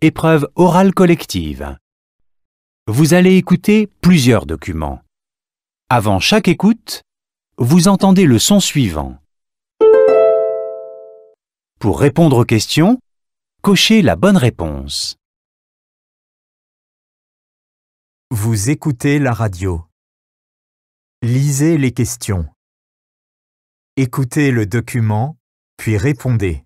Épreuve orale collective. Vous allez écouter plusieurs documents. Avant chaque écoute, vous entendez le son suivant. Pour répondre aux questions, cochez la bonne réponse. Vous écoutez la radio. Lisez les questions. Écoutez le document, puis répondez.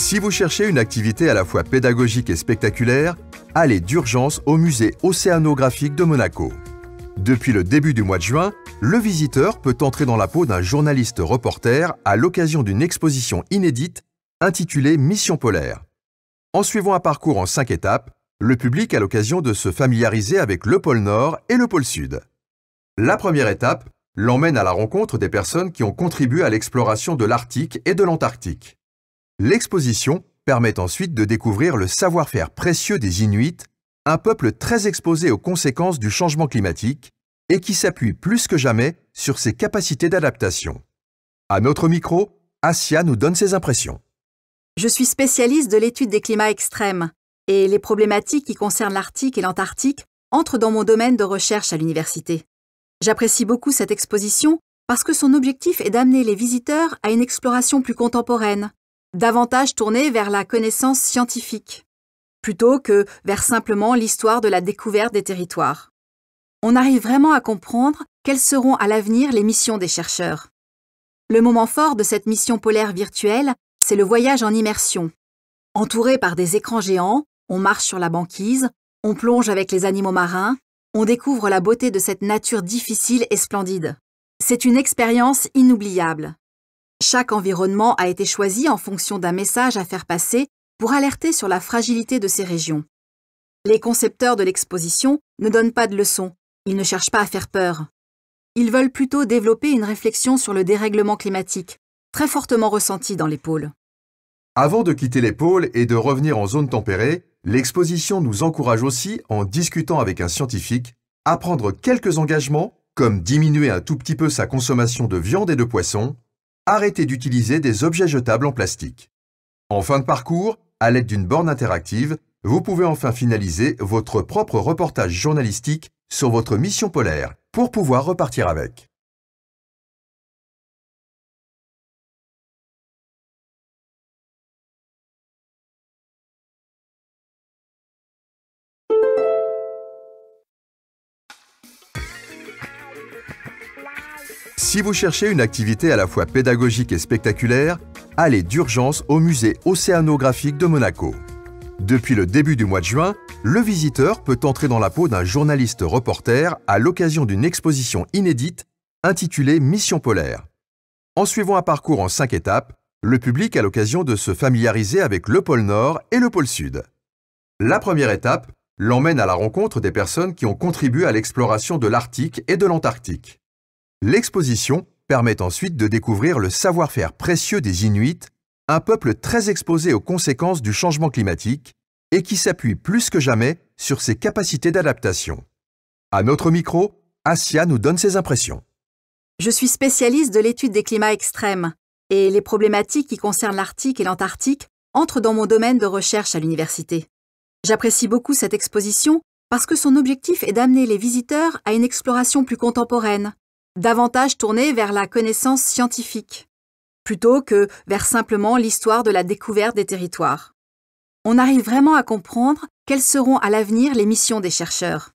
Si vous cherchez une activité à la fois pédagogique et spectaculaire, allez d'urgence au musée océanographique de Monaco. Depuis le début du mois de juin, le visiteur peut entrer dans la peau d'un journaliste reporter à l'occasion d'une exposition inédite intitulée Mission polaire. En suivant un parcours en 5 étapes, le public a l'occasion de se familiariser avec le pôle Nord et le pôle Sud. La première étape l'emmène à la rencontre des personnes qui ont contribué à l'exploration de l'Arctique et de l'Antarctique. L'exposition permet ensuite de découvrir le savoir-faire précieux des Inuits, un peuple très exposé aux conséquences du changement climatique et qui s'appuie plus que jamais sur ses capacités d'adaptation. À notre micro, Assia nous donne ses impressions. Je suis spécialiste de l'étude des climats extrêmes et les problématiques qui concernent l'Arctique et l'Antarctique entrent dans mon domaine de recherche à l'université. J'apprécie beaucoup cette exposition parce que son objectif est d'amener les visiteurs à une exploration plus contemporaine, davantage tournée vers la connaissance scientifique, plutôt que vers simplement l'histoire de la découverte des territoires. On arrive vraiment à comprendre quelles seront à l'avenir les missions des chercheurs. Le moment fort de cette mission polaire virtuelle, c'est le voyage en immersion. Entouré par des écrans géants, on marche sur la banquise, on plonge avec les animaux marins, on découvre la beauté de cette nature difficile et splendide. C'est une expérience inoubliable. Chaque environnement a été choisi en fonction d'un message à faire passer pour alerter sur la fragilité de ces régions. Les concepteurs de l'exposition ne donnent pas de leçons, ils ne cherchent pas à faire peur. Ils veulent plutôt développer une réflexion sur le dérèglement climatique, très fortement ressenti dans les pôles. Avant de quitter les pôles et de revenir en zone tempérée, l'exposition nous encourage aussi, en discutant avec un scientifique, à prendre quelques engagements, comme diminuer un tout petit peu sa consommation de viande et de poisson, arrêter d'utiliser des objets jetables en plastique. En fin de parcours, à l'aide d'une borne interactive, vous pouvez enfin finaliser votre propre reportage journalistique sur votre mission polaire pour pouvoir repartir avec. Si vous cherchez une activité à la fois pédagogique et spectaculaire, allez d'urgence au musée océanographique de Monaco. Depuis le début du mois de juin, le visiteur peut entrer dans la peau d'un journaliste reporter à l'occasion d'une exposition inédite intitulée Mission polaire. En suivant un parcours en 5 étapes, le public a l'occasion de se familiariser avec le pôle Nord et le pôle Sud. La première étape l'emmène à la rencontre des personnes qui ont contribué à l'exploration de l'Arctique et de l'Antarctique. L'exposition permet ensuite de découvrir le savoir-faire précieux des Inuits, un peuple très exposé aux conséquences du changement climatique et qui s'appuie plus que jamais sur ses capacités d'adaptation. À notre micro, Assia nous donne ses impressions. Je suis spécialiste de l'étude des climats extrêmes et les problématiques qui concernent l'Arctique et l'Antarctique entrent dans mon domaine de recherche à l'université. J'apprécie beaucoup cette exposition parce que son objectif est d'amener les visiteurs à une exploration plus contemporaine, davantage tournée vers la connaissance scientifique, plutôt que vers simplement l'histoire de la découverte des territoires. On arrive vraiment à comprendre quelles seront à l'avenir les missions des chercheurs.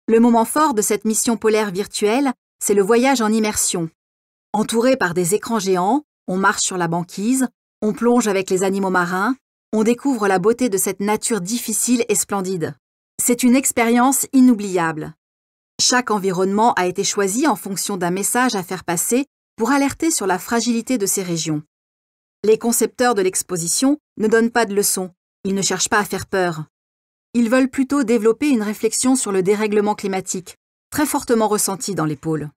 Le moment fort de cette mission polaire virtuelle, c'est le voyage en immersion. Entouré par des écrans géants, on marche sur la banquise, on plonge avec les animaux marins, on découvre la beauté de cette nature difficile et splendide. C'est une expérience inoubliable. Chaque environnement a été choisi en fonction d'un message à faire passer pour alerter sur la fragilité de ces régions. Les concepteurs de l'exposition ne donnent pas de leçons, ils ne cherchent pas à faire peur. Ils veulent plutôt développer une réflexion sur le dérèglement climatique, très fortement ressenti dans les pôles.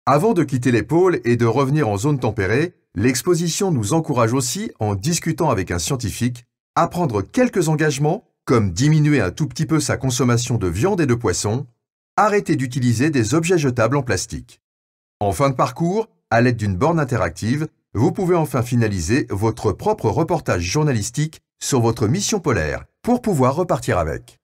Avant de quitter les pôles et de revenir en zone tempérée, l'exposition nous encourage aussi, en discutant avec un scientifique, à prendre quelques engagements, comme diminuer un tout petit peu sa consommation de viande et de poisson, arrêter d'utiliser des objets jetables en plastique. En fin de parcours, à l'aide d'une borne interactive, vous pouvez enfin finaliser votre propre reportage journalistique sur votre mission polaire pour pouvoir repartir avec.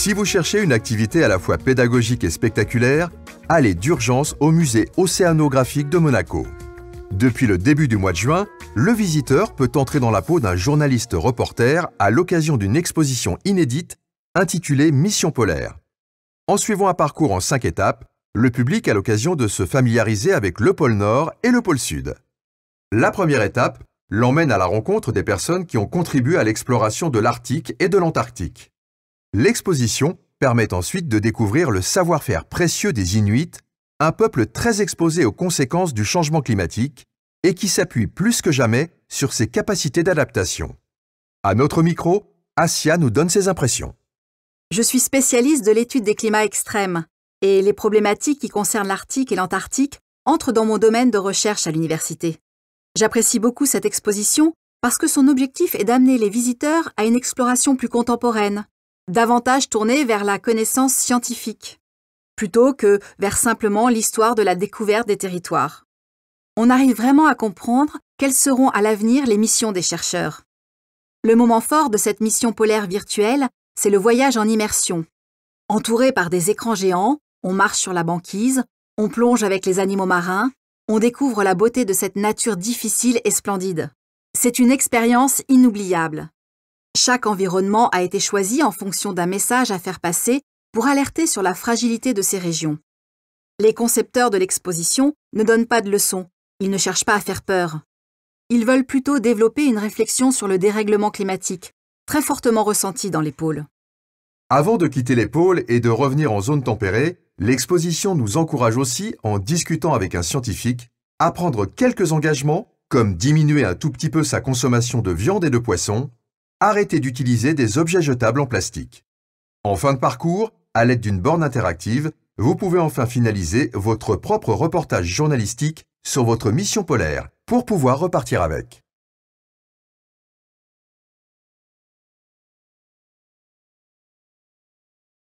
Si vous cherchez une activité à la fois pédagogique et spectaculaire, allez d'urgence au musée océanographique de Monaco. Depuis le début du mois de juin, le visiteur peut entrer dans la peau d'un journaliste reporter à l'occasion d'une exposition inédite intitulée Mission polaire. En suivant un parcours en 5 étapes, le public a l'occasion de se familiariser avec le pôle Nord et le pôle Sud. La première étape l'emmène à la rencontre des personnes qui ont contribué à l'exploration de l'Arctique et de l'Antarctique. L'exposition permet ensuite de découvrir le savoir-faire précieux des Inuits, un peuple très exposé aux conséquences du changement climatique et qui s'appuie plus que jamais sur ses capacités d'adaptation. À notre micro, Assia nous donne ses impressions. Je suis spécialiste de l'étude des climats extrêmes et les problématiques qui concernent l'Arctique et l'Antarctique entrent dans mon domaine de recherche à l'université. J'apprécie beaucoup cette exposition parce que son objectif est d'amener les visiteurs à une exploration plus contemporaine, davantage tournée vers la connaissance scientifique, plutôt que vers simplement l'histoire de la découverte des territoires. On arrive vraiment à comprendre quelles seront à l'avenir les missions des chercheurs. Le moment fort de cette mission polaire virtuelle, c'est le voyage en immersion. Entouré par des écrans géants, on marche sur la banquise, on plonge avec les animaux marins, on découvre la beauté de cette nature difficile et splendide. C'est une expérience inoubliable. Chaque environnement a été choisi en fonction d'un message à faire passer pour alerter sur la fragilité de ces régions. Les concepteurs de l'exposition ne donnent pas de leçons, ils ne cherchent pas à faire peur. Ils veulent plutôt développer une réflexion sur le dérèglement climatique, très fortement ressenti dans les pôles. Avant de quitter les pôles et de revenir en zone tempérée, l'exposition nous encourage aussi, en discutant avec un scientifique, à prendre quelques engagements, comme diminuer un tout petit peu sa consommation de viande et de poisson, arrêter d'utiliser des objets jetables en plastique. En fin de parcours, à l'aide d'une borne interactive, vous pouvez enfin finaliser votre propre reportage journalistique sur votre mission polaire pour pouvoir repartir avec.